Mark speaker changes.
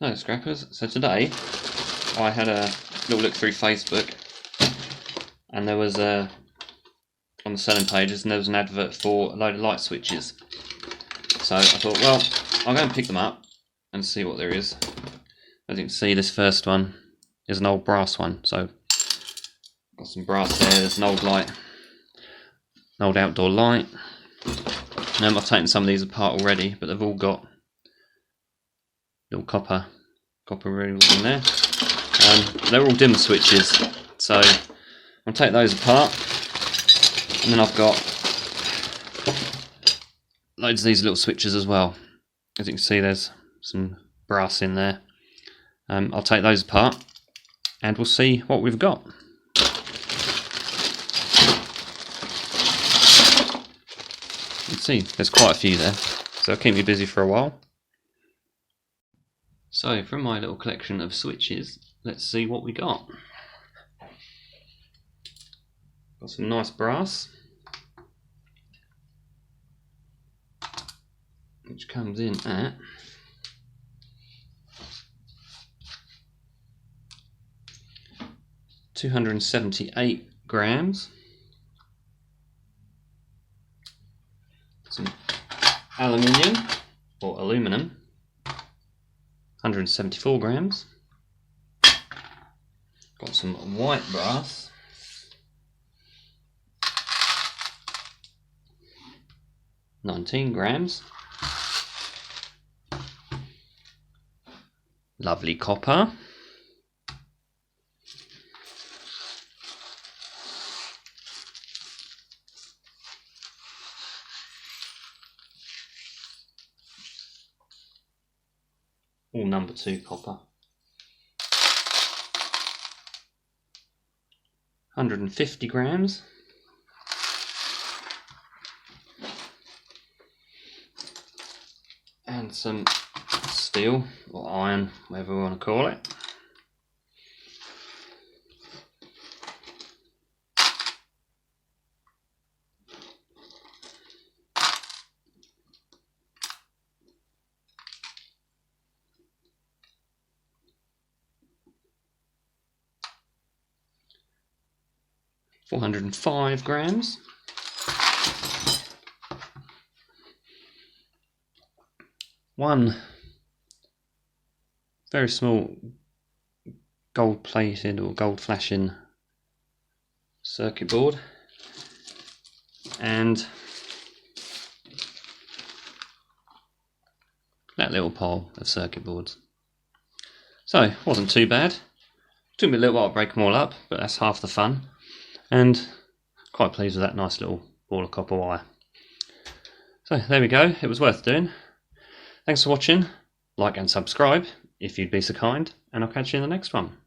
Speaker 1: Hello scrappers, so today I had a little look through Facebook and there was on the selling pages and there was an advert for a load of light switches. So I thought, well, I'll go and pick them up and see what there is. As you can see, this first one is an old brass one, so got some brass there. There's an old light, an old outdoor light. I've taken some of these apart already, but they've all got little copper rings in there. They're all dimmer switches, so I'll take those apart, and then I've got loads of these little switches as well. As you can see, there's some brass in there. I'll take those apart and we'll see what we've got. You can see there's quite a few there, so it'll keep me busy for a while. So from my little collection of switches, let's see what we got. Got some nice brass, which comes in at $278 grams. Some aluminium or aluminum, 174 grams. Got some white brass, $19 grams. Lovely copper. All number 2 copper. 150 grams. And some steel or iron, whatever we want to call it. $405 grams. One very small gold plated or gold flashing circuit board, and that little pile of circuit boards. So, wasn't too bad. Took me a little while to break them all up, but that's half the fun. And quite pleased with that nice little ball of copper wire. So there we go, it was worth doing. Thanks for watching, like and subscribe if you'd be so kind, and I'll catch you in the next one.